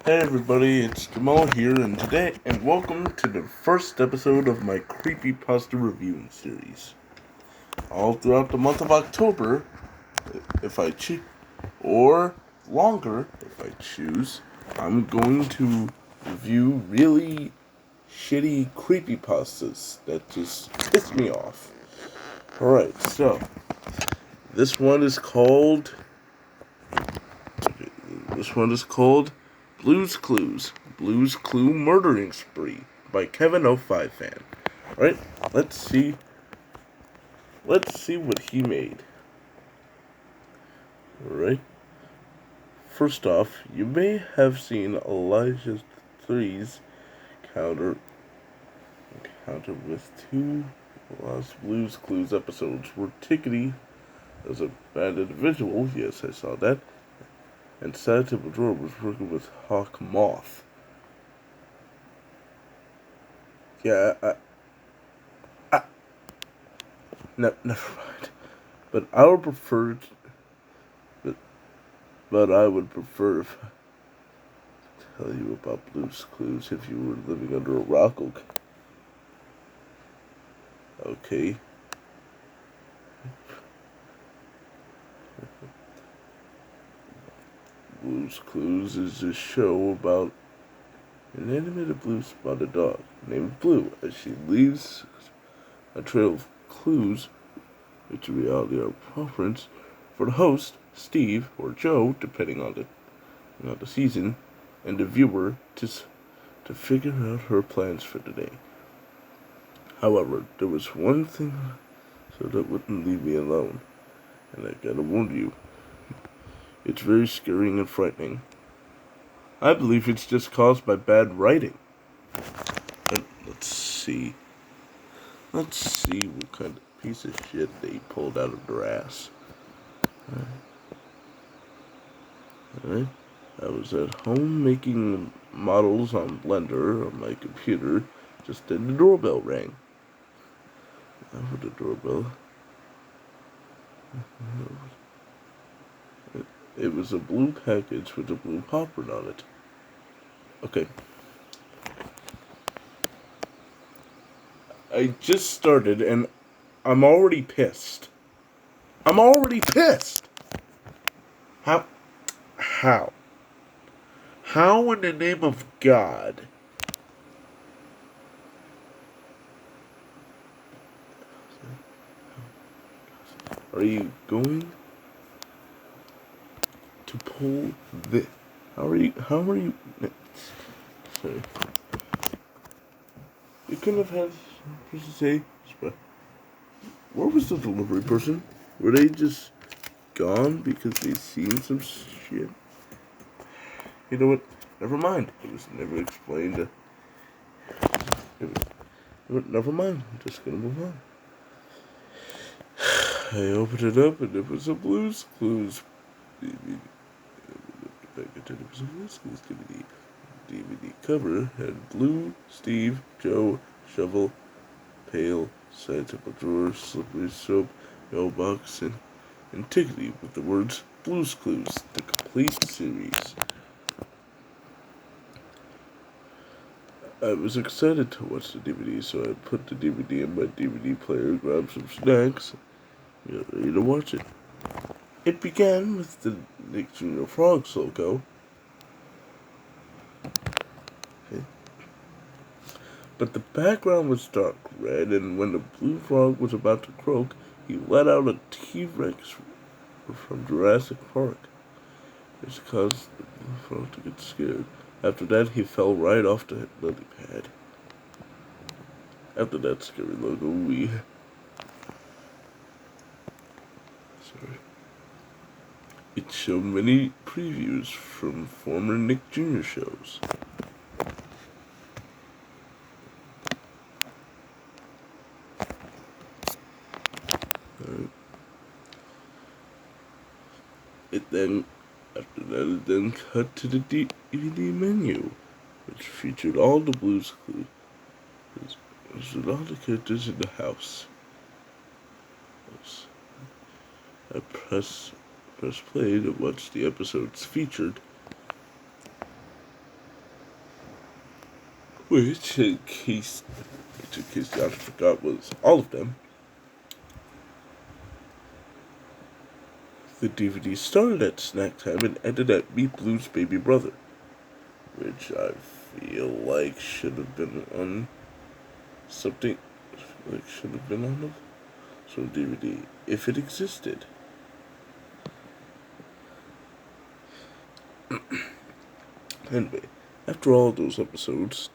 Hey everybody, it's Jamal here, and welcome to the first episode of my Creepypasta reviewing series. All throughout the month of October, if I choose, or longer if I choose, I'm going to review really shitty creepypastas that just piss me off. Alright, so, this one is called Blue's Clue Murdering Spree by Kevin05Fan. Alright, let's see what he made. Alright. First off, you may have seen Elijah 3's counter with two Lost Blue's Clues episodes where Tickety was a bad individual, yes I saw that, and Santa Padror was working with Hawk Moth. Yeah, never mind. But I would prefer, but I would prefer if I tell you about Blue's Clues if you were living under a rock. Okay. Blue's Clues is a show about an animated blue spotted dog named Blue as she leaves a trail of clues, which in reality are preference for the host, Steve, or Joe, depending on the season, and the viewer to figure out her plans for the day. However, there was one thing so that wouldn't leave me alone, and I gotta warn you, it's very scary and frightening. I believe it's just caused by bad writing. But let's see what kind of piece of shit they pulled out of their ass. Alright. I was at home making models on Blender on my computer, just then the doorbell rang. Over the doorbell. It was a blue package with a blue popper on it. Okay. I just started and I'm already pissed. How? How in the name of God? Are you going to pull this? How are you? Sorry. You couldn't have had to say, where was the delivery person? Were they just gone because they seen some shit? You know what? Never mind. It was never explained. Never mind. I'm just gonna move on. I opened it up and it was a Blue's Clues DVD. It was a Blue's Clues DVD. DVD cover had Blue, Steve, Joe, Shovel, Pail, Santa Padror, Slippery Soap, Mailbox, and Tickety with the words Blue's Clues, the complete series. I was excited to watch the DVD, so I put the DVD in my DVD player, grabbed some snacks, and got ready to watch it. It began with the Nick Jr. Frogs logo. Okay. But the background was dark red, and when the blue frog was about to croak, he let out a T-Rex from Jurassic Park. This caused the blue frog to get scared. After that, he fell right off the lily pad. After that scary logo, it showed many previews from former Nick Jr. shows. It then cut to the DVD menu, which featured all the Blue's Clues. With all the characters in the house. I press play to watch the episodes featured. which, in case the author forgot, was all of them. The DVD started at snack time and ended at Meet Blue's baby brother, which I feel like should have been on something. Like should have been on some DVD if it existed. Anyway, after all those episodes,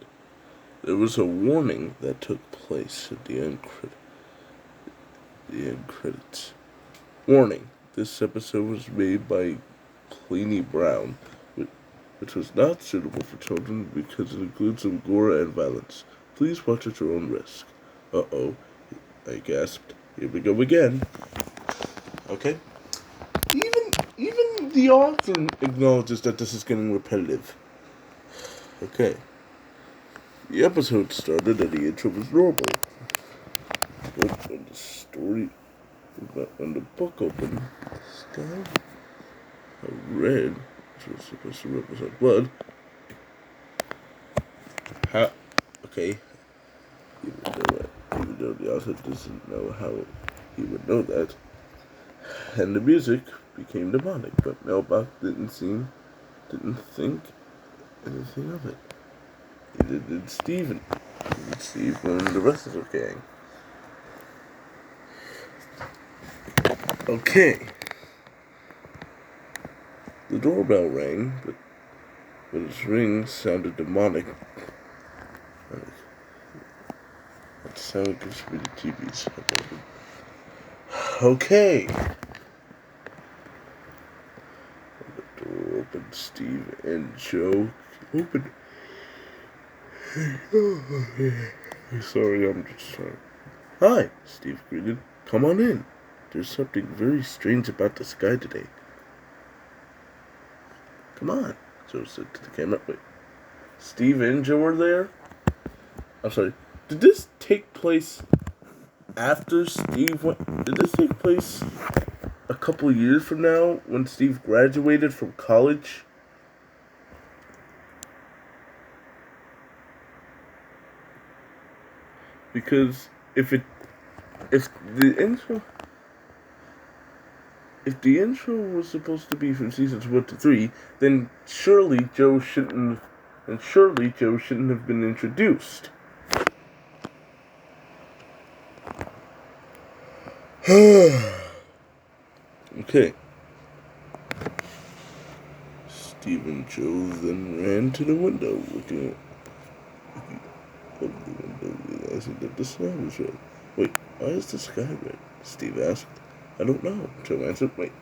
there was a warning that took place at the end credits. Warning: this episode was made by Pliny Brown, which was not suitable for children because it includes some gore and violence. Please watch at your own risk. Uh-oh, I gasped. Here we go again. Okay. Even the author acknowledges that this is getting repetitive. Okay. The episode started and the intro was normal. But when the story, when the book opened, the sky red, which was supposed to represent blood. Okay. Even though the author doesn't know how he would know that. And the music became demonic, but Mailbox didn't think anything of it. Neither did Steven. Steve and the rest of the gang. Okay. The doorbell rang, but its ring sounded demonic. That sound gives me the TVs. Okay. The door opened. Steve and Joe opened. Sorry, I'm just trying. Hi, Steve greeted. Come on in. There's something very strange about the sky today. Come on, Joe said to the camera. Wait, Steve and Joe are there? I'm sorry. Did this take place after Steve went? Did this take place a couple of years from now when Steve graduated from college? Because if the intro was supposed to be from seasons 1 to 3, then surely Joe shouldn't have been introduced. Okay. Steve and Joe then ran to the window, looking out of the window, realizing that the sky was red. Wait, why is the sky red? Steve asked. I don't know, Joe answered. Wait,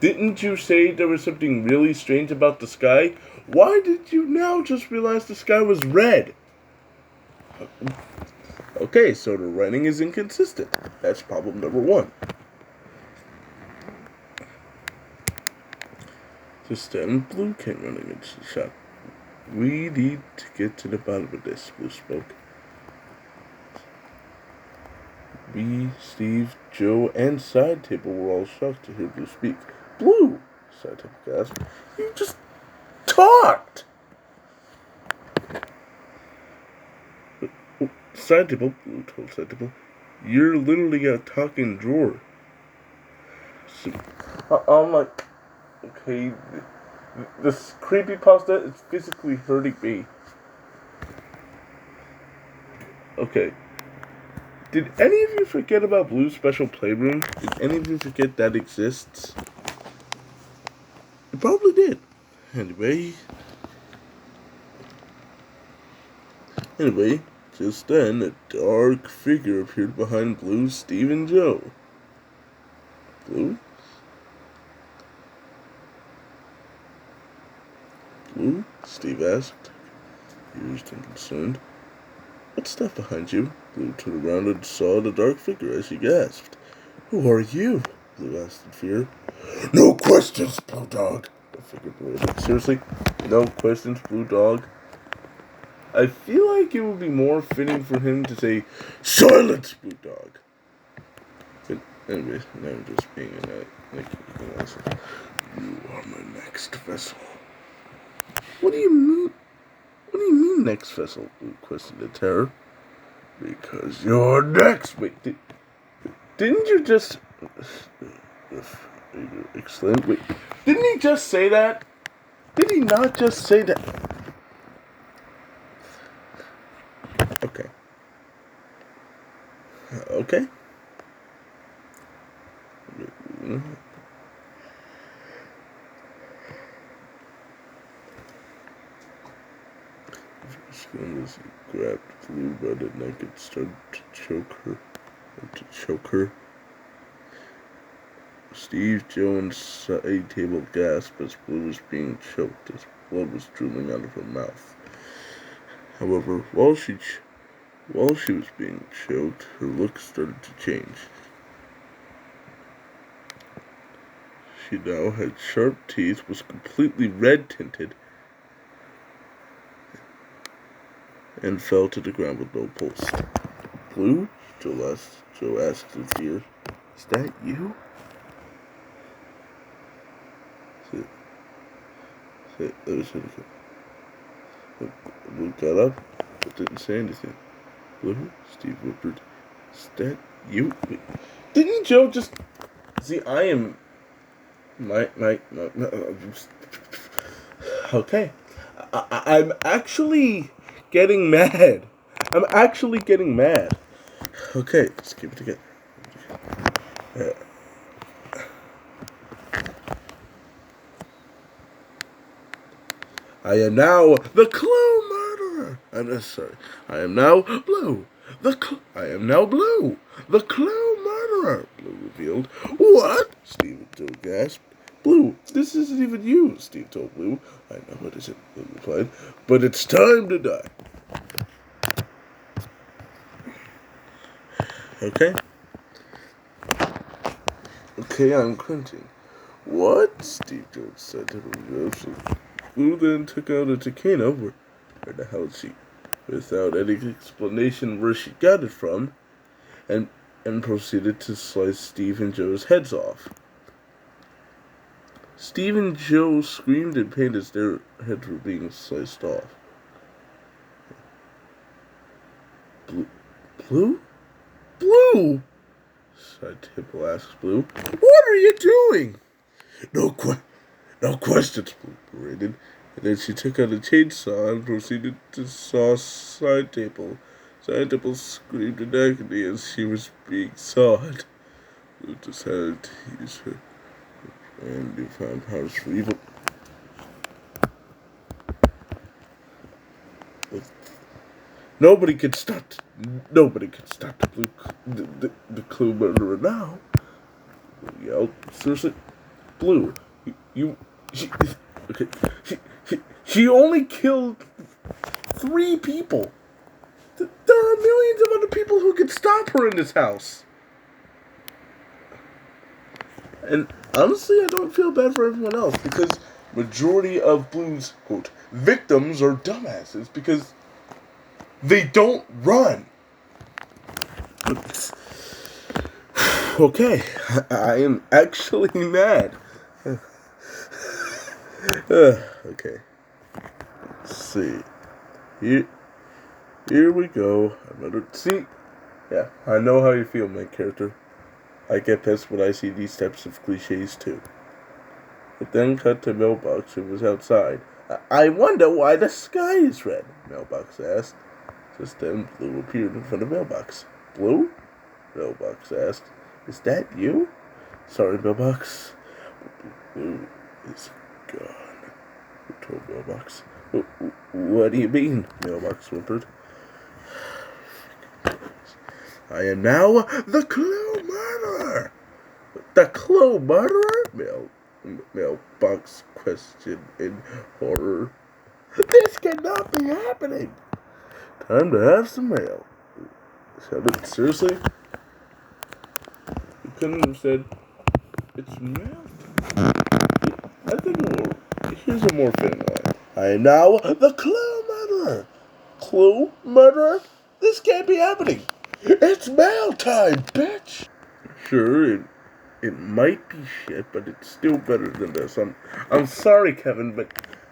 didn't you say there was something really strange about the sky? Why did you now just realize the sky was red? Okay, so the writing is inconsistent. That's problem number 1. Just then, Blue came running and she shouted, We need to get to the bottom of this, Blue spoke. We, Steve, Joe, and Side Table were all shocked to hear Blue speak. Blue! Side Table gasped. You just talked! Side Table, Blue told Side Table, you're literally a talking drawer. So, I'm like, okay, this creepypasta is physically hurting me. Okay. Did any of you forget about Blue's special playroom? Did any of you forget that exists? You probably did. Anyway, just then, a dark figure appeared behind Blue, Steve, and Joe. Blue? Blue? Steve asked, confused and concerned. What's that behind you? Blue turned around and saw the dark figure as she gasped. Who are you? Blue asked in fear. No questions, Blue Dog. The figure blurted. Seriously? No questions, Blue Dog? I feel like it would be more fitting for him to say, Silence, Blue Dog. But anyways, now I'm just being you are my next vessel. What do you mean? What do you mean next vessel? Blue questioned in terror. Because you're next. Wait, didn't you just... Excellent. Wait, didn't he just say that? Did he not just say that? Okay. Okay. As he grabbed Blue by the neck and started to choke her. Steve Jones' side table gasped as Blue was being choked, as blood was drooling out of her mouth. However, while she was being choked, her look started to change. She now had sharp teeth, was completely red-tinted, and fell to the ground with no pulse. Blue? Joe asked in fear. Is that you? Blue got up, but didn't say anything. Blue? Steve whimpered. Is that you? Wait, didn't Joe just... See, I am... Okay. I'm actually getting mad. Okay, let's keep it together. I am now the Clue murderer. I am now Blue. I am now Blue. The Clue murderer, Blue revealed. What? Steve and Joe gasped. Blue, this isn't even you, Steve told Blue. I know it isn't, Blue replied. But it's time to die. Okay? Okay, I'm cringing. What? Steve Jones said to him. Blue then took out a Takano. Where the hell is she? Without any explanation where she got it from, and proceeded to slice Steve and Joe's heads off. Steve and Joe screamed in pain as their heads were being sliced off. Blue? Blue? Side table asked Blue. What are you doing? No questions, Blue berated. And then she took out a chainsaw and proceeded to saw Side Table. Side Table screamed in agony as she was being sawed. Blue decided to use her and newfound powers for evil. Nobody can stop the Clue murderer now. Blue yelled. Seriously? Blue, she only killed 3 people. There are millions of other people who could stop her in this house. And honestly, I don't feel bad for everyone else, because majority of Blue's, quote, victims are dumbasses because they don't run. Okay, I am actually mad. Okay. Let's see. Here we go. Yeah, I know how you feel, my character. I get pissed when I see these types of cliches too. It then cut to Mailbox, who was outside. I wonder why the sky is red, Mailbox asked. Just then, Blue appeared in front of Mailbox. Blue? Mailbox asked. Is that you? Sorry, Mailbox. Blue is gone, told Mailbox. What do you mean? Mailbox whimpered. I am now the Clue murderer. The Clue murderer? Mailbox questioned in horror. This cannot be happening. Time to have some mail. Seriously? You couldn't have said, it's mail? I think here's a more fitting line. I am now the Clue murderer. Clue murderer? This can't be happening. It's mail time, bitch. Sure, it might be shit, but it's still better than this. I'm sorry, Kevin, but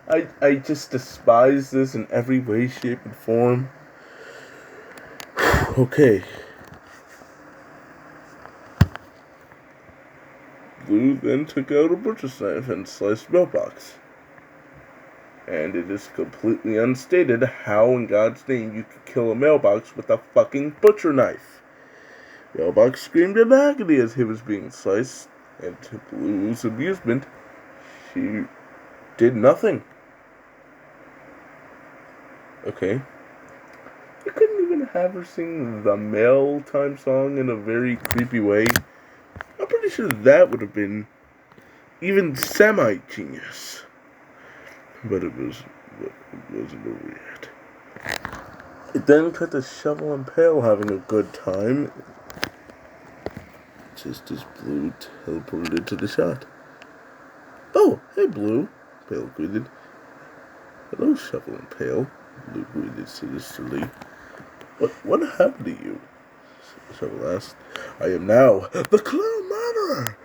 I just despise this in every way, shape, and form. Okay. Blue then took out a butcher's knife and sliced Mailbox. And it is completely unstated how in God's name you could kill a Mailbox with a fucking butcher knife. Mailbox screamed in agony as he was being sliced, and to Blue's amusement, she did nothing. Okay. You couldn't even have her sing the Mail Time song in a very creepy way. I'm pretty sure that would have been even semi-genius. But it wasn't over yet. It then cut to Shovel and Pail having a good time, just as Blue teleported into the shot. Oh, hey Blue, Pail greeted. Hello, Shovel and Pail, Blue greeted sinisterly. What happened to you? Shovel asked. I am now the Clown Murderer,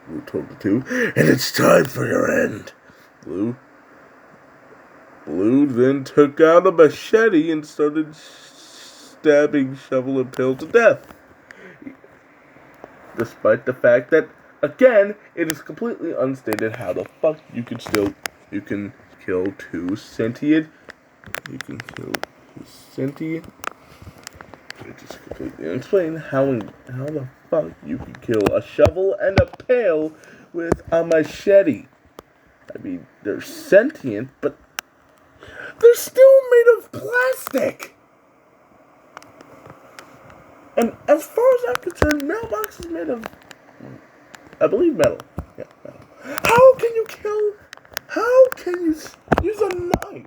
Blue told the two, and it's time for your end. Blue then took out a machete and started stabbing Shovel and Pail to death. Despite the fact that, again, it is completely unstated how the fuck you can kill two sentient. It is completely unexplained how the fuck you can kill a shovel and a pail with a machete. I mean, they're sentient, but they're still made of plastic. And as far as I'm concerned, Mailbox is made of, I believe, metal. Yeah, metal. How can you use a knife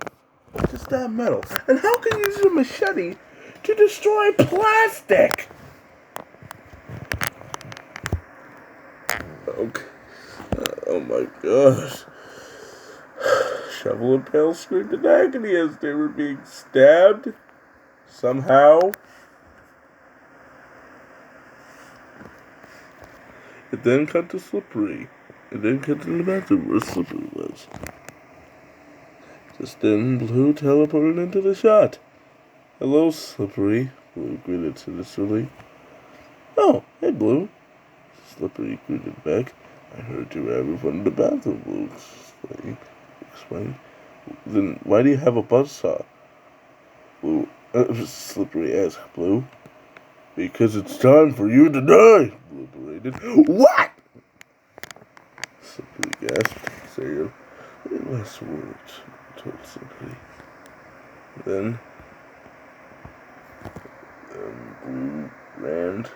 to stab metal? And how can you use a machete to destroy plastic? Okay. Oh my gosh. Shovel and Pail screamed in agony as they were being stabbed. Somehow. It then cut to Slippery. It then cut to the bathroom where Slippery was. Just then, Blue teleported into the shot. Hello, Slippery, Blue greeted sinisterly. Oh, hey, Blue, Slippery greeted back. I heard you were having fun in the bathroom, Blue explained. Then why do you have a buzzsaw? Blue, Slippery asked Blue. Because it's time for you to die, Blue berated. What? Slippery gasped. Say your last words, told Slippery. Then Blue ran.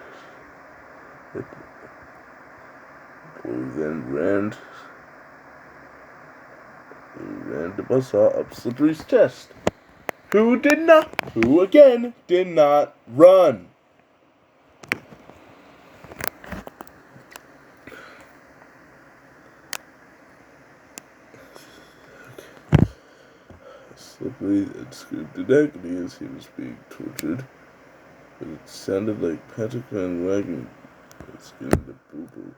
Blue then ran the buzzsaw up Slippery's chest. Who again did not run. Slippery and screamed in agony as he was being tortured. But it sounded like Patrick Van Wagon was getting the boo-boo.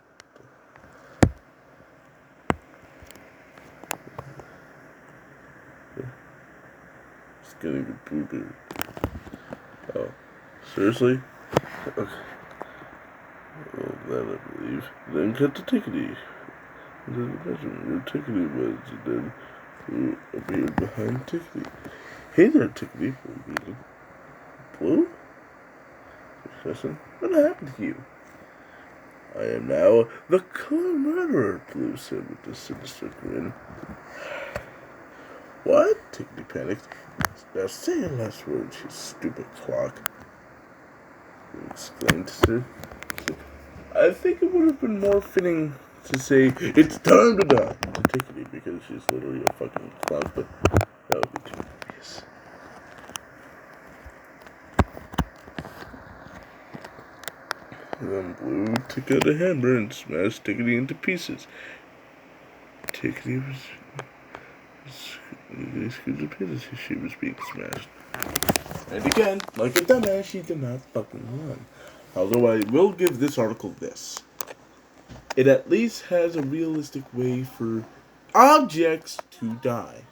He's getting a boo-boo. Oh, seriously? Okay. Well, that I believe. Then cut to Tickety. Into the bedroom where Tickety was, and then Blue appeared behind Tickety. Hey there, Tickety, Blue greeted. Blue? Listen, what happened to you? I am now the Clown Murderer, Blue said with a sinister grin. What? Tickety panicked. Now say your last words, you stupid clock, Blue exclaimed to her. I think it would have been more fitting to say, it's time to die, to Tickety, because she's literally a fucking clown, but that would be too obvious. Then Blue took out a hammer and smashed Tickety into pieces. Tickety was screwed to pieces as she was being smashed. And again, like a dumbass, she did not fucking run. Although I will give this article this. It at least has a realistic way for objects to die.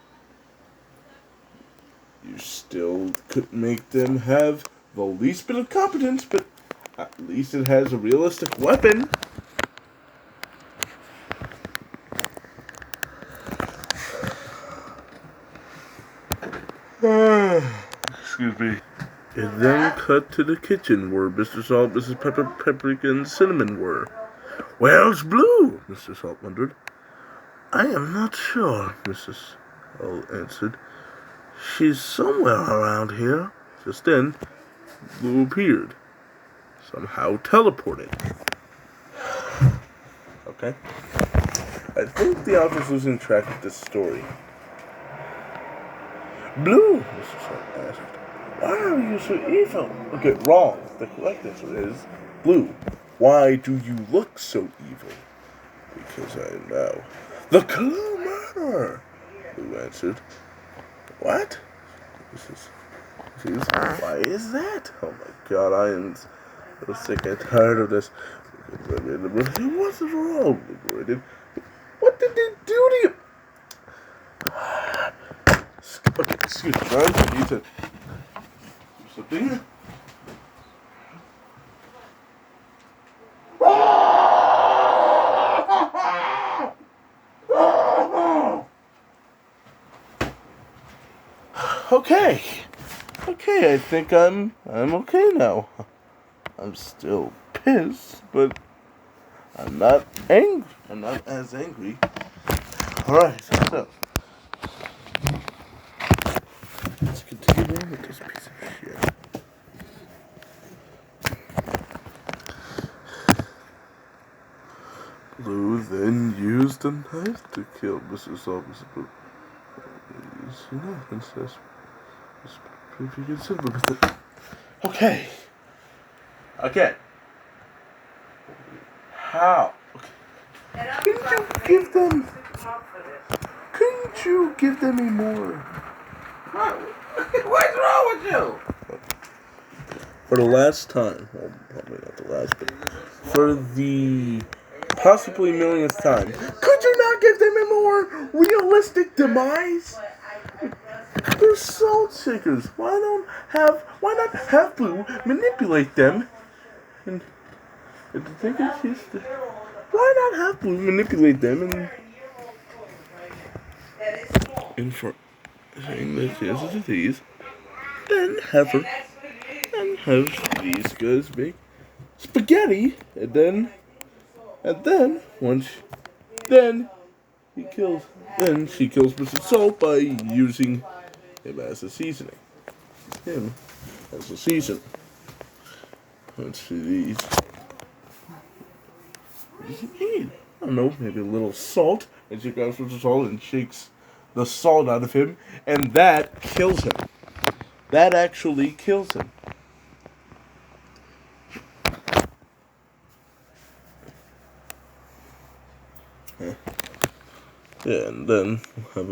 You still could make them have the least bit of competence, but at least it has a realistic weapon. Excuse me. It then cut to the kitchen where Mr. Salt, Mrs. Pepper, Paprika, and Cinnamon were. "Where's Blue?" Mr. Salt wondered. "I am not sure," Mrs. Salt answered. "She's somewhere around here." Just then, Blue appeared. Somehow teleported. Okay. I think the author's losing track of this story. "Blue," Mr. Salt asked, "why are you so evil?" Okay, wrong. The correct answer is Blue. "Why do you look so evil?" "Because I am now the Clue Murderer," Blue answered. "What?" Why is that? Oh my god, I am so sick and tired of this. What's wrong? What did they do to you? Okay, excuse me, guys. I need to do something. Okay. Okay, I think I'm okay now. I'm still pissed, but I'm not angry. I'm not as angry. Alright, so let's continue on with this piece of shit. Blue then used a knife to kill Mrs. Officer. Okay. Again. How? Okay. Couldn't you give them a more? What's wrong with you? For the last time, well, probably not the last, but for the possibly millionth time, could you not give them a more realistic demise? They're salt shakers. Why not have Blue manipulate them? And the thing is, why not have Blue manipulate them and for saying that she has a disease, then have her and have these guys make spaghetti, and then once then she kills Mr. Salt by using him as a seasoning. Him as a seasoning. Let's see these. What does it mean? I don't know, maybe a little salt. And she grabs Mr. Salt and shakes the salt out of him, and that kills him. That actually kills him. Yeah, and then we'll have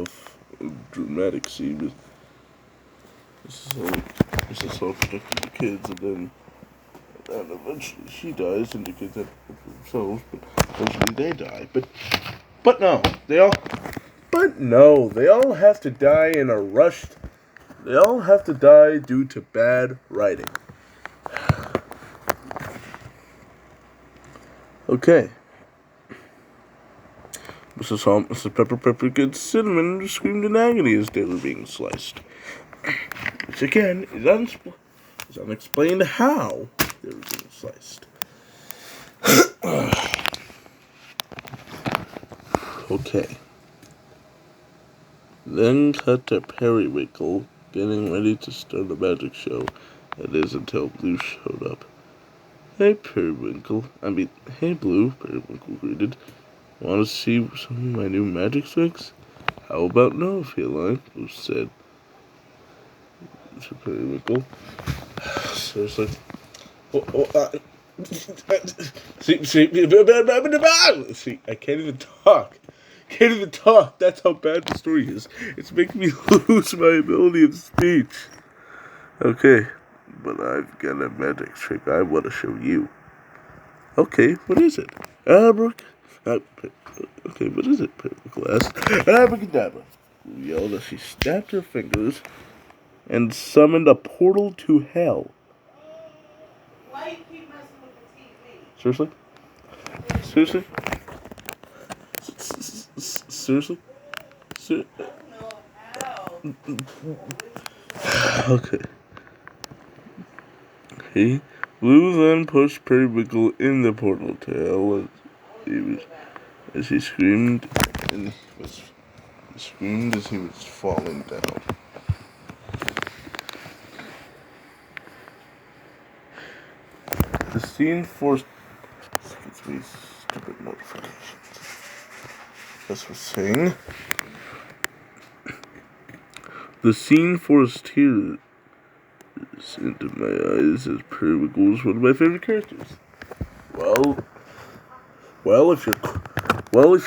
a dramatic scene with Mrs. Salt protecting the kids, and eventually she dies, and the kids have to protect themselves, but eventually they die. But no, they all have to die in a rushed. They all have to die due to bad writing. Okay. Mrs. Salt, Mrs. Pepper, Paprika, and Cinnamon screamed in agony as they were being sliced. Which again is unexplained how they were being sliced. Okay. Then cut to Periwinkle getting ready to start a magic show. That is until Blue showed up. Hey Periwinkle. Hey Blue, Periwinkle greeted. Want to see some of my new magic tricks? How about no, Feline? Blue said to Periwinkle. Seriously. See, I can't even talk. That's how bad the story is. It's making me lose my ability of speech. Okay, but I've got a magic trick I want to show you. Okay, what is it? Okay, what is it? Glass. Abracadabra. Blue yelled as she snapped her fingers and summoned a portal to hell. Why you keep messing with the TV? Seriously? Seriously? Seriously? Okay. Blue then pushed Periwinkle in the portal to hell as he screamed as he was falling down. The scene forced... Excuse me, stupid notifications. As we're saying... The scene forced tears into my eyes as Periwinkle was one of my favorite characters. Well, if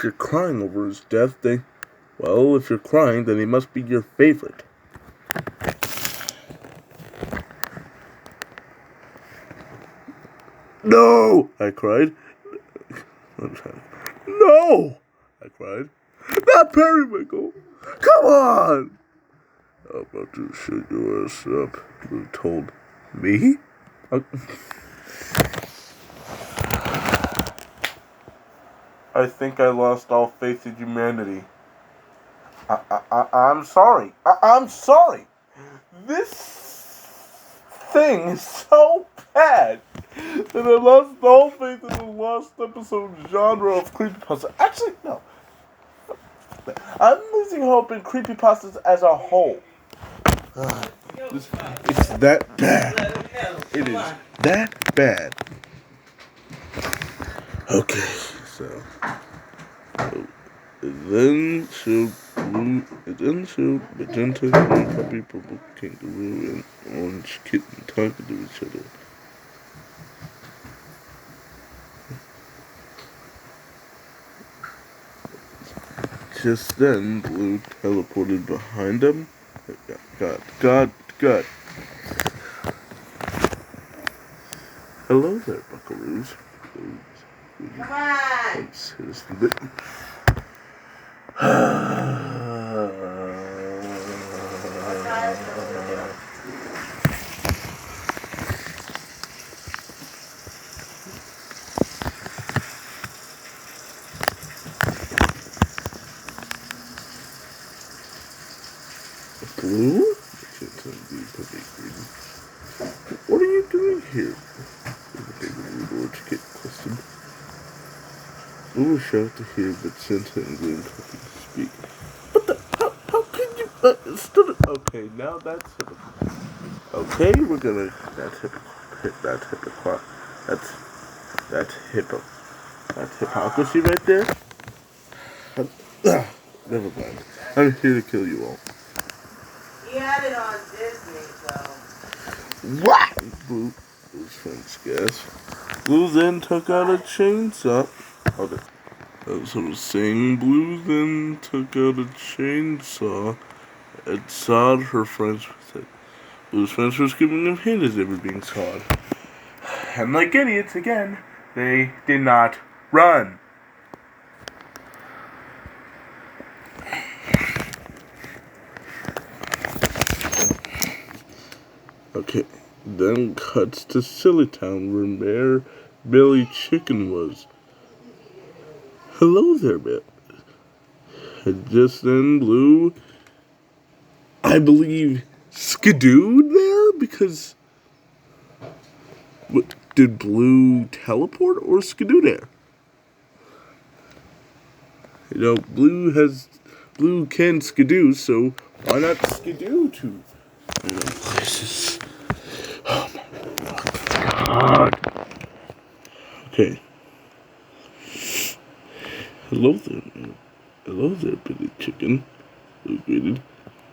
you're crying over his death, then he must be your favorite. No! I cried. No! I cried. Not Periwinkle! Come on! I'm about to shut your ass up, you told me? I think I lost all faith in humanity. I'm sorry. I'm sorry. This thing is so bad that I lost all faith in the lost episode genre of Creepypasta. Actually, no. I'm losing hope in Creepypastas as a whole. It's that bad. It is that bad. Okay, so then showed magenta, green puppy, purple kangaroo, and orange kitten talking to each other. Just then, Blue teleported behind them. God. Hello there, buckaroos. Come on! Blue? What are you doing here? Blue was shocked to hear Vincenta and Green Puppy speak. How can you, okay, now that's hypocrite. Okay, we're gonna, that's hypocrisy right there. Never mind. I'm here to kill you all. He had it on Disney, so... What? Blue's friends gasped. Blue then took out a chainsaw. Okay. As I was saying, Blue then took out a chainsaw and sawed her friends with it. Blue's friends were giving him hint as they were being sawed. And like idiots again, they did not run. Okay, then cuts to Silly Town where Mayor Billy Chicken was. Hello there, Bill. And just then Blue, I believe, skidooed there because... What, did Blue teleport or skidoo there? You know, Blue can skidoo, so why not skidoo to places? Oh my God. Okay. Hello there, Billy Chicken. Blue greeted.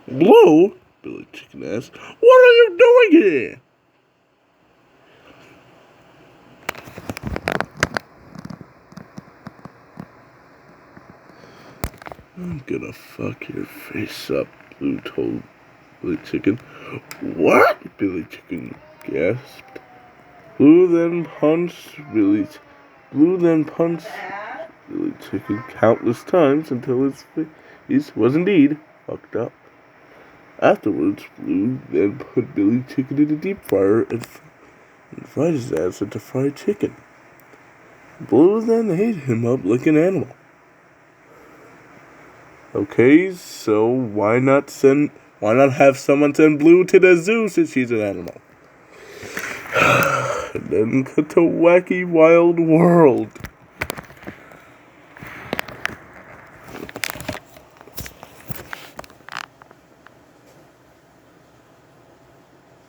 Blue? Billy Chicken asked. What are you doing here? I'm gonna fuck your face up, Blue told Billy Chicken. What? Billy Chicken gasped. Blue then punched Billy Chicken countless times until his face was indeed fucked up. Afterwards, Blue then put Billy Chicken in a deep fryer and fried his ass into fried chicken. Blue then ate him up like an animal. Okay, so why not have someone send Blue to the zoo since she's an animal? And then cut to Wacky Wild World.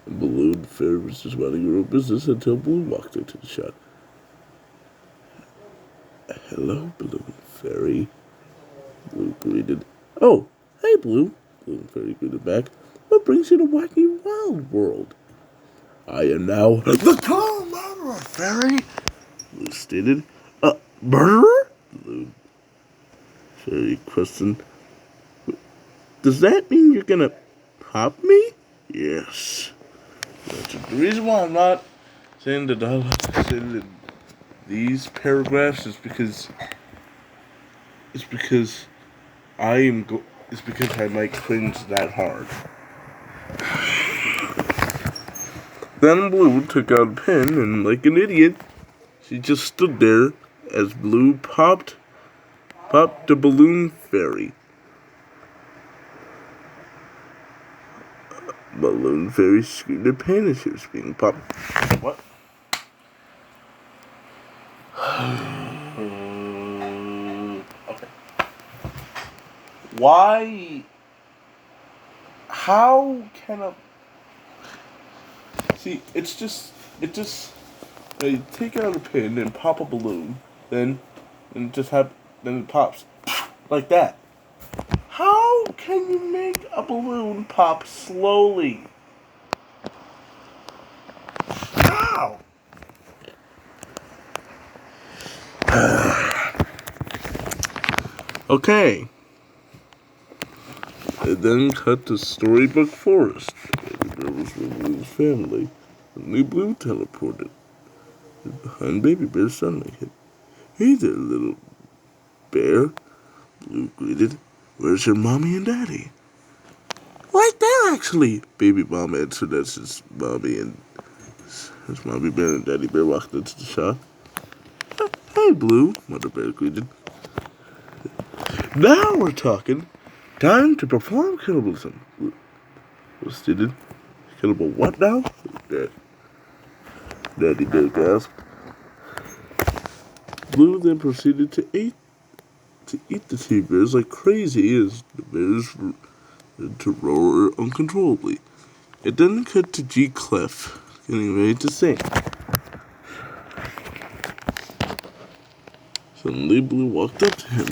Balloon Fairy was just minding her own business until Blue walked into the shot. Hello, Balloon Fairy. Blue greeted. Oh, hey, Blue. Balloon Fairy greeted back. What brings you to Wacky Wild World? I am now the Clown Murderer, Fairy. Blue stated. Murderer? Balloon Fairy questioned. Does that mean you're gonna pop me? Yes. That's the reason why I'm not saying that these paragraphs is because I might cringe that hard. Then Blue took out a pen and, like an idiot, she just stood there as Blue popped the Balloon Fairy. Balloon Fairy screamed in pain as she was being popped. What? Okay. Why? How can a... See, it's just... They take out a pin and pop a balloon, then it pops. Like that. How can you make a balloon pop slowly? How? Okay. It then cut to Storybook Forest. Baby Bear was with Blue's family. Only Blue teleported behind Baby Bear's sunlight. Hey there, little bear. Blue greeted. Where's your mommy and daddy? Right there, actually. Baby Mom answered as his mommy bear and daddy bear walked into the shop. Hey, Blue, Mother Bear greeted. Now we're talking. Time to perform cannibalism. Blue stated. Cannibal what now? Daddy Bear gasped. Blue then proceeded to eat the two bears like crazy as the bears to roar uncontrollably. It then cut to G. Clef, getting ready to sing. Suddenly, Blue walked up to him.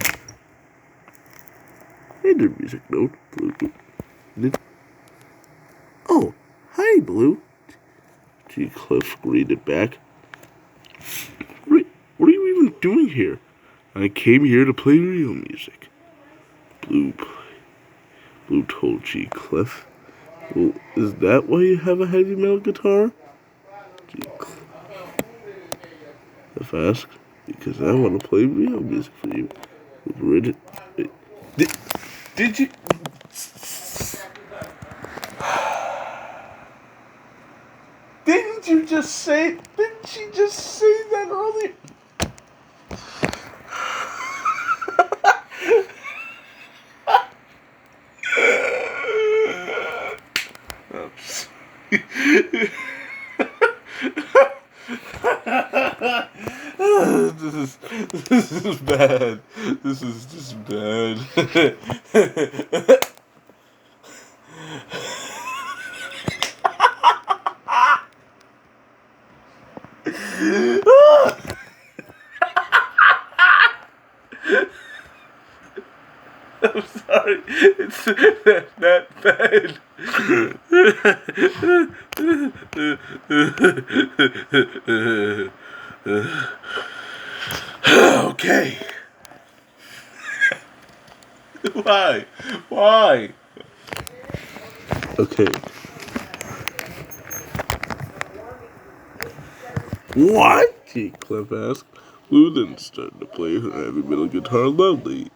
Hey there, music note. Blue did. Oh, hi, Blue. G. Clef greeted back. What are you even doing here? I came here to play real music. Blue told G. Clef. Well, is that why you have a heavy metal guitar? G. Clef asked. Because I want to play real music for you. Did you... Didn't she just say that earlier? This is bad. This is just bad. I'm sorry. It's that bad. Okay. Why? Okay. What? G. Clef asked. Blue then started to play her heavy metal guitar loudly.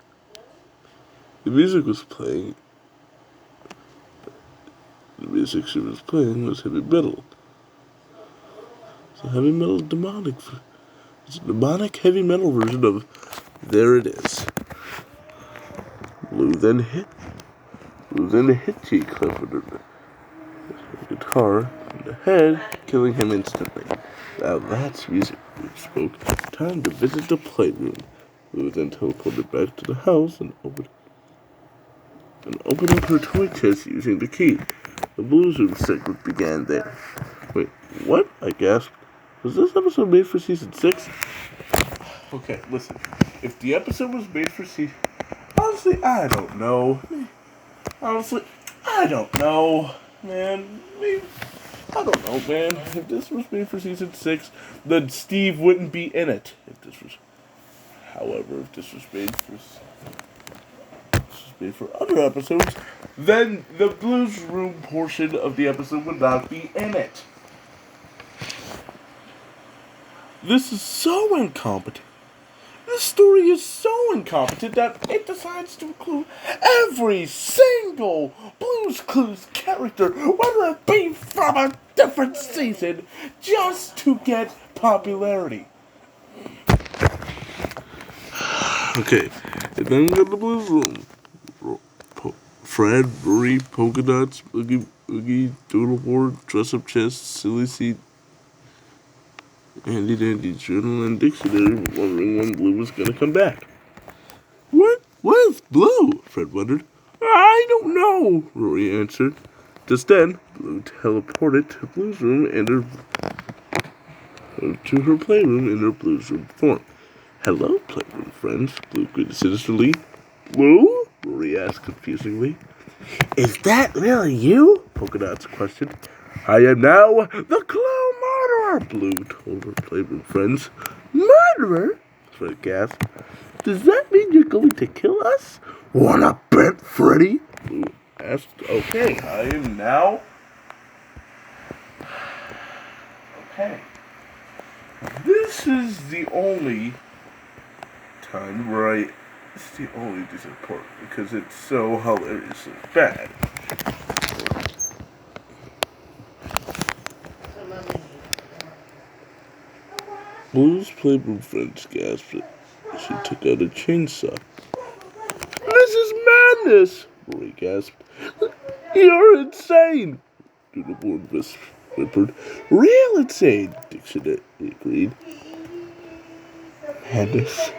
The music was playing. The music she was playing was heavy metal. It's a heavy metal demonic. It's a demonic heavy metal version of There It Is. Blue then hit T. Cliff with her guitar in the head, killing him instantly. Now that's music, Blue spoke. Time to visit the playroom. Blue then teleported back to the house and opened up her toy chest using the key. The Blues Room segment began there. Wait, what? I gasped. Was this episode made for season 6? Okay, listen. If the episode was made for season... Honestly, I don't know. I don't know, man. I don't know, man. If this was made for season 6, then Steve wouldn't be in it. However, if this was made for other episodes, then the Blues Room portion of the episode would not be in it. This is so incompetent. This story is so incompetent that it decides to include every single Blue's Clues character, whether it be from a different season, just to get popularity. Okay, and then we got the Blues Room. Fred, Burry, Polka Dots, Oogie, Doodleboard, Dress Up Chest, Silly Seat, Handy Dandy Journal, and Dictionary, wondering when Blue was gonna come back. What? Where's Blue? Fred wondered. I don't know, Rory answered. Just then, Blue teleported to Blue's room and to her playroom in her Blue's room form. Hello, Playroom friends, Blue greeted sinisterly. Blue? Rory asked confusingly. Is that really you? Polka Dots questioned. I am now the Clown Murderer, Blue told her Playroom friends. Murderer? Fred gasped. Does that mean you're going to kill us? Wanna bet, Freddy? Blue asked. Okay, I am now... Okay. This is the only time where it's the only decent part, because it's so hilariously bad. Blue's Playroom friends gasped. She took out a chainsaw. This is madness! Rory gasped. You're insane! Doodleboard whispered. Real insane, Dictionary agreed. Madness.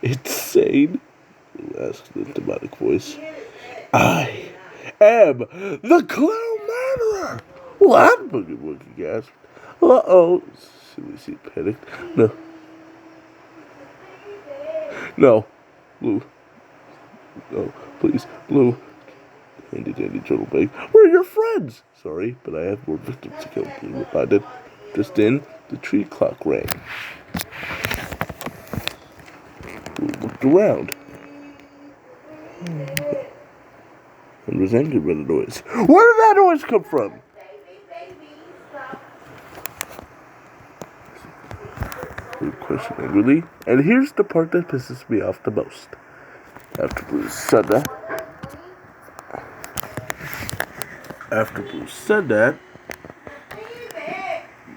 Insane? Blue asked in a demonic voice. I am the Clown Murderer! What? Boogie Woogie gasped. Uh-oh. Silly Seat panicked. No. Blue. No, please. Blue. Handy Dandy Turtle begged. We're your friends! Sorry, but I have more victims to kill, Blue replied. Just then, the tree clock rang. Blue looked around and was angry by the noise. Where did that noise come from? Blue questioned angrily. And here's the part that pisses me off the most. After Blue said that,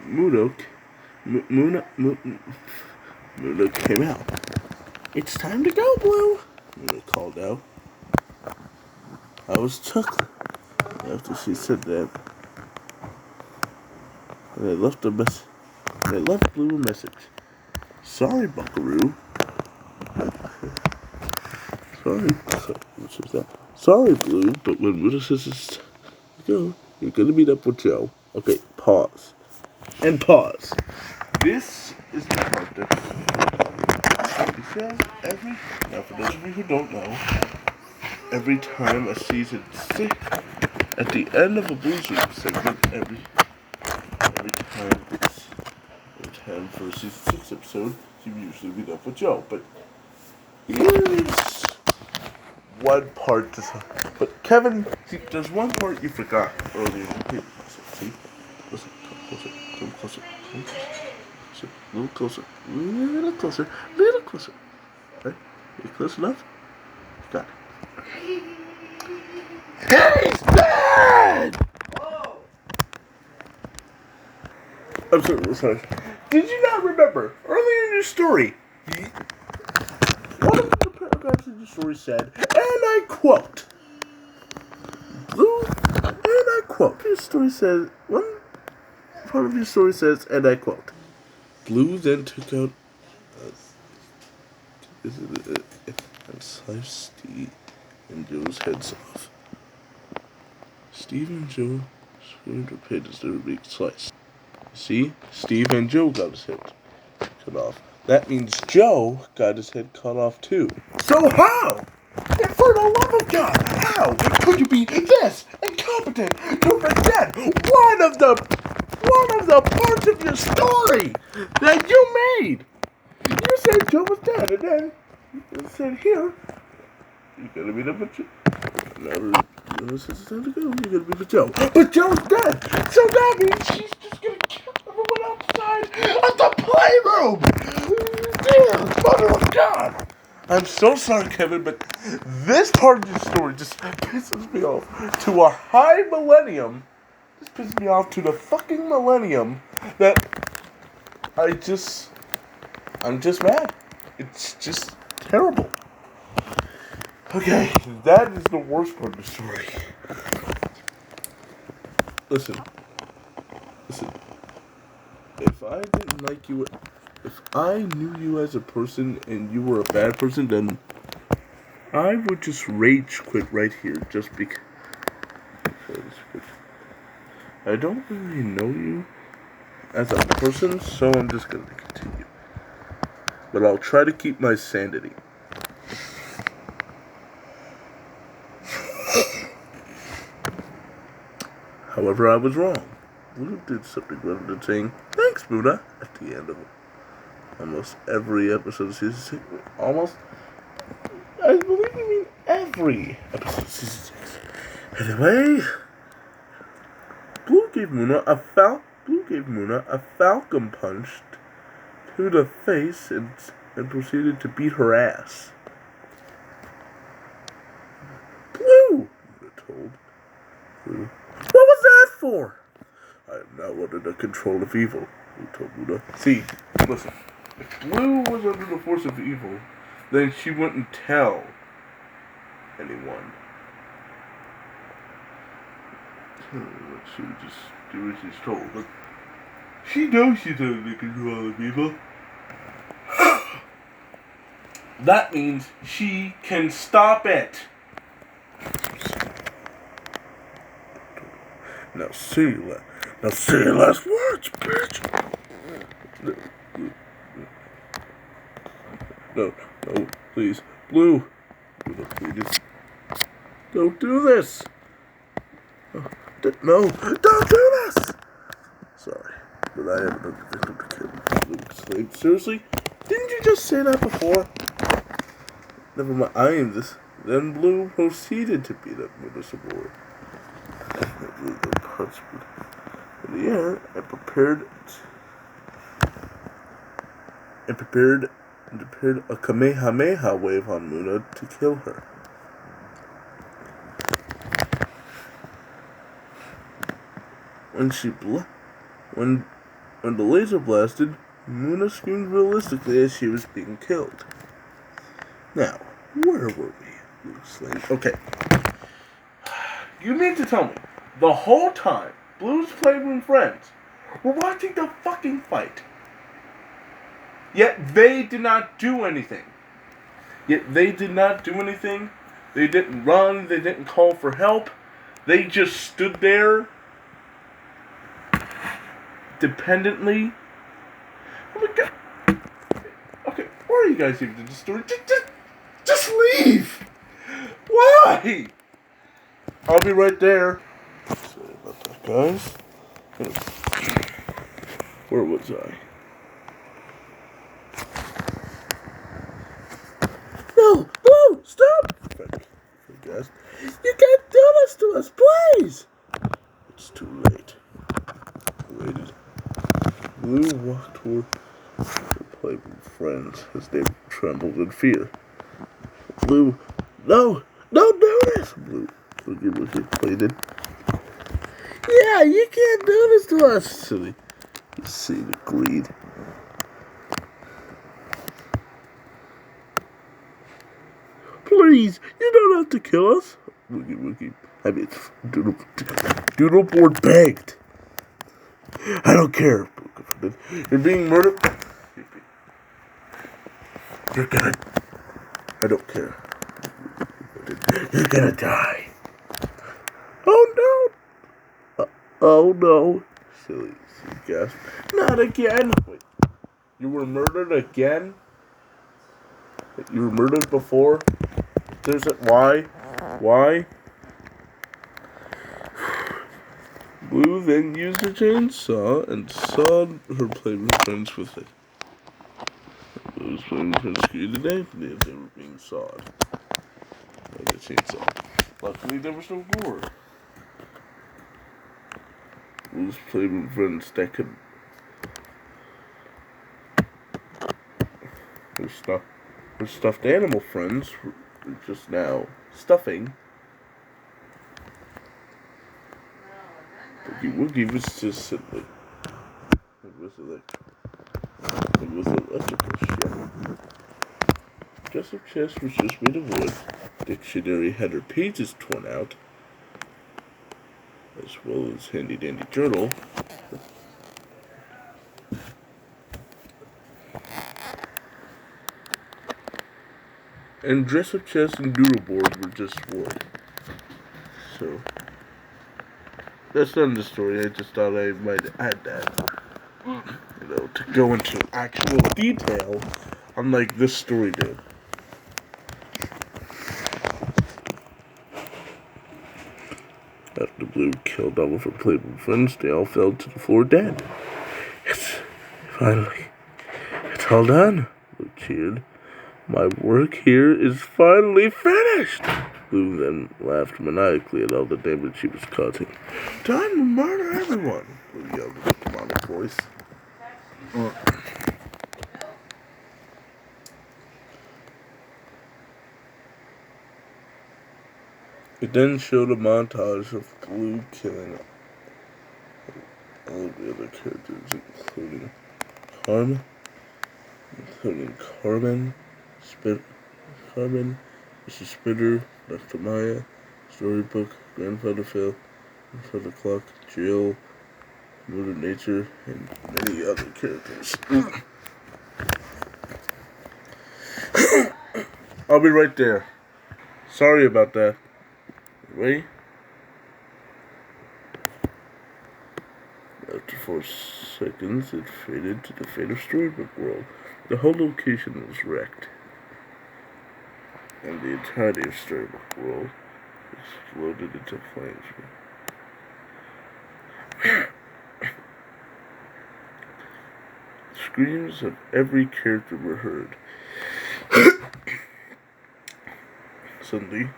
Muna came out. It's time to go, Blue, Muna called out. I was chuckling after she said that. And I left Blue a message. Sorry, Buckaroo. Sorry, Blue, but when Muna says it's go, you're gonna meet up with Joe. Okay, pause. And pause. This is the part that he says now for those of you who don't know, every time a season 6, at the end of a Blues Room segment, every time for a season 6 episode, you usually meet up with Joe. But here's one part but Kevin, see, there's one part you forgot earlier in the paper. See? Listen, come closer. A little closer. A little closer. A little closer. Right? You close enough? Got it. He's dead! Whoa. I'm sorry. Did you not remember earlier in your story? One of the paragraphs in your story said, and I quote, Blue, and I quote. Your story says, one part of your story says, and I quote, Blue then took out and sliced Steve and Joe's heads off. Steve and Joe screamed or paid as they were being sliced. See, Steve and Joe got his head cut off. That means Joe got his head cut off too. So how? And for the love of God, how could you be this incompetent to forget one of the parts of your story that you made? You said Joe was dead, and then you said here, you gotta meet up with Joe. Now this is time to go. You gotta meet with Joe. But Joe's dead, so that means she's just gonna kill everyone outside of the playroom. Dear Mother of God. I'm so sorry, Kevin, but this part of your story just pisses me off to a high millennium. This pisses me off to the fucking millennium that I'm just mad. It's just terrible. Okay, that is the worst part of the story. Listen. If I didn't like you, if I knew you as a person and you were a bad person, then I would just rage quit right here, just because I don't really know you as a person, so I'm just gonna continue. But I'll try to keep my sanity. However, I was wrong. Blue did something rather than saying, thanks, Buddha, at the end of almost every episode of Season 6. Almost? I believe you mean every episode of Season 6. Anyway, Blue gave Muna a falcon punch to the face and proceeded to beat her ass. Blue, Muna told Blue. What was that for? I am now under the control of evil, Blue told Muna. See, listen. If Blue was under the force of evil, then she wouldn't tell anyone. She would just do what she's told. But she knows she's under the control of evil. That means she can stop it. Now say your last words, bitch. No, please. Blue, please. Don't do this. No, don't do this. Sorry, but I have another victim to kill. Blue exclaimed. Seriously? Didn't you just say that before? Never mind, I am this. Then Blue proceeded to beat up Municipal. Blue then punched in the air and prepared a Kamehameha wave on Muna to kill her. When the laser blasted, Muna screamed realistically as she was being killed. Now, where were we? Blue exclaimed. Okay. You mean to tell me, the whole time, Blue's Playroom friends were watching the fucking fight, yet they did not do anything. They didn't run. They didn't call for help. They just stood there dependently. Oh my God. Okay, why are you guys even in the story? Just leave. Why? I'll be right there. Sorry about that, guys. Where was I? No, stop! Guys, you can't do this to us, please! It's too late. I waited. Blue walked toward Playroom friends as they trembled in fear. Blue, no, don't do this! Blue, Woogie pleaded. Yeah, you can't do this to us, silly. You seem agreed. Please, you don't have to kill us. Woogie, Doodleboard begged. I don't care. You're being murdered. You're gonna. I don't care. You're gonna die. Oh no! Oh no! Silly gasped. Not again! Wait. You were murdered again? You were murdered before? There's a. Why? Why? Blue then used her chainsaw and sawed her Playroom friends with it. Blue's Playroom friends screamed today as they were being sawed by the chainsaw. Luckily, there was no gore. Blue's Playroom friends that could. Her stuffed animal friends were just now stuffing. Woogie was just sitting it was electrical shit. Jessup chest was just made of wood. Dictionary had her pages torn out, as well as handy dandy journal. And Jessup chest and doodleboard were just wood. So that's not the story. I just thought I might add that. To go into actual detail, unlike this story did. After Blue killed all of her Playroom friends, they all fell to the floor dead. Yes, finally. It's all done, Blue cheered. My work here is finally finished! Blue then laughed maniacally at all the damage she was causing. Time to murder everyone! Blue yelled with a demonic voice. It then showed a montage of Blue killing all of the other characters, including Carmen, Mrs. Spitter, Dr. Maya, Storybook, Grandfather Phil, Grandfather Clock, Jill, Mother Nature, and many other characters. I'll be right there. Sorry about that. Ready? After 4 seconds, it faded to the fate of Storybook World. The whole location was wrecked, and the entirety of Storybook World exploded into flames. Screams of every character were heard. Suddenly,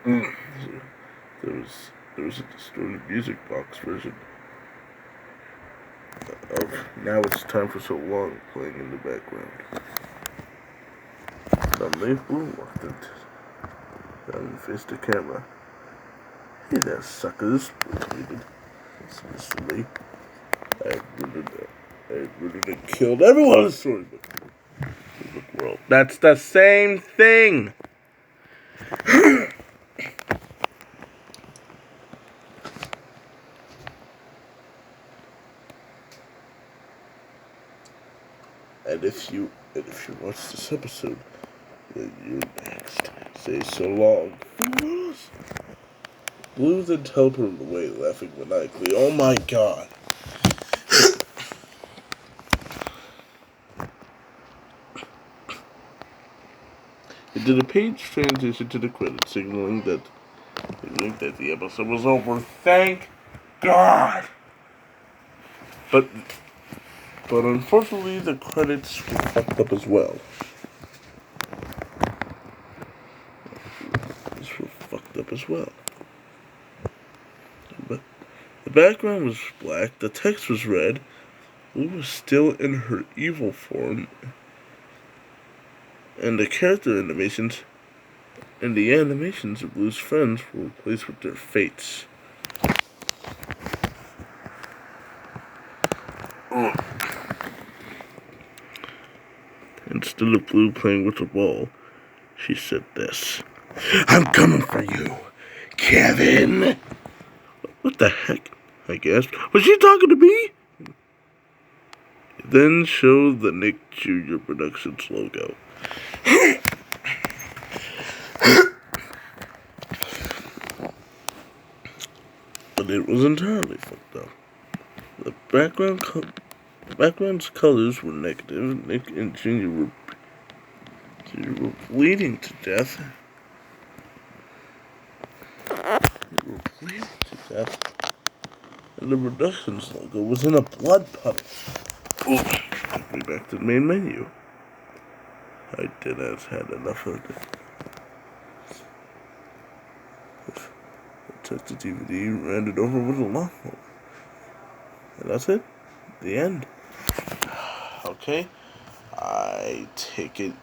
there was a distorted music box version of Now It's Time for So Long playing in the background. Suddenly, Blue walked and faced the camera. Hey there, suckers, Blue tweeted. Dismissively, I murdered and killed everyone in Storybook World. That's the same thing! And if you watch this episode, then you're next. Say so long. Blue then teleported away, laughing maniacally. Oh my god. It did a page transition to the credits, signaling that the episode was over. Thank God! But unfortunately, the credits were fucked up as well. But the background was black, the text was red, Blue was still in her evil form, and the character animations and the animations of Blue's friends were replaced with their fates. Instead of Blue playing with the ball, she said this: "I'm coming for you, Kevin!" What the heck? I gasped. Was she talking to me? Then showed the Nick Jr. Productions logo. But it was entirely fucked up. The background's colors were negative. Nick and Jr. were bleeding to death. And the Productions logo was in a blood puddle. Ooh, took me back to the main menu. I did have had enough of it. I took the DVD, ran it over with a lawnmower. And that's it. The end. Okay. I take it.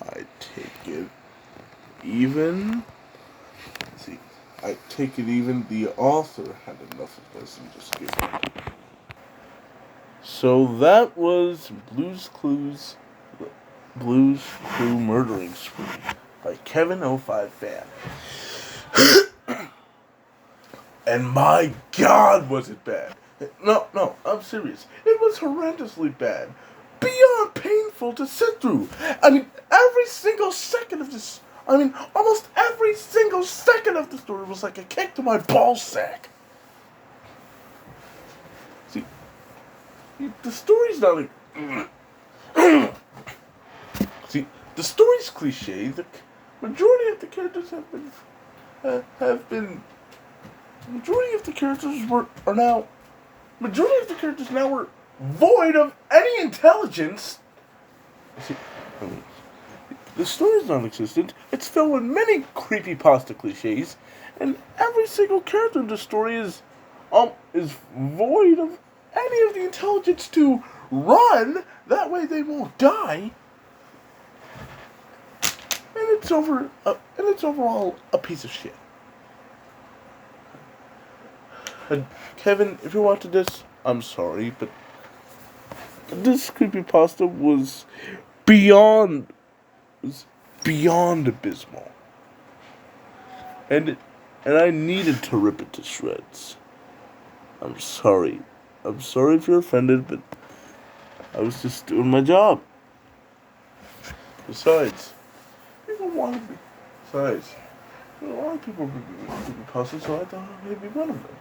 I take it even. See, I take it even the author had enough of this and just gave up. So that was Blue's Clue Murdering Spree by Kevin05 Fan. And my God, was it bad. No, I'm serious. It was horrendously bad. Beyond painful to sit through. I mean, every single second of this, almost every single second of the story was like a kick to my ballsack. See, the story's not like... See, the story's cliche. The majority of the characters majority of the characters now are void of any intelligence. See, the story is non-existent. It's filled with many creepypasta cliches, and every single character in the story is void of any of the intelligence to run. That way, they won't die. And it's overall a piece of shit. And Kevin, if you're watching this, I'm sorry, but this creepypasta was beyond abysmal. And I needed to rip it to shreds. I'm sorry. I'm sorry if you're offended, but I was just doing my job. Besides, a lot of people review creepypastas, so I thought I may be one of them.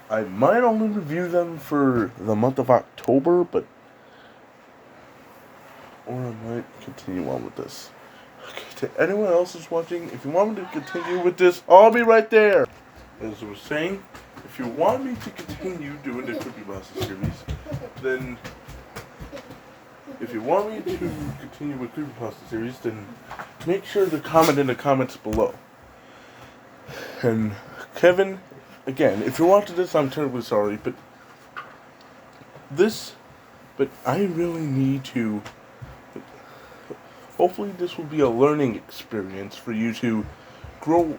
I might only review them for the month of October, or I might continue on with this. Okay, to anyone else who's watching, if you want me to continue with this, I'll be right there. As I was saying, if you want me to continue doing the Creepypasta series, then make sure to comment in the comments below. And Kevin, again, if you're watching this, I'm terribly sorry, but I really need to. Hopefully, this will be a learning experience for you to grow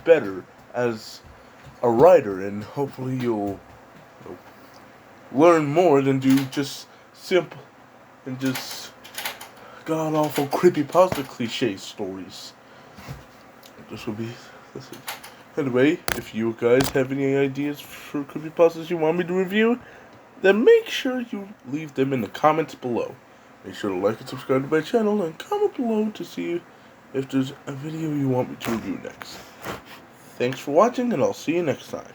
better as a writer, and hopefully you'll learn more than do just simple and just god-awful creepypasta cliche stories. Anyway, if you guys have any ideas for creepypastas you want me to review, then make sure you leave them in the comments below. Make sure to like and subscribe to my channel, and comment below to see if there's a video you want me to review next. Thanks for watching, and I'll see you next time.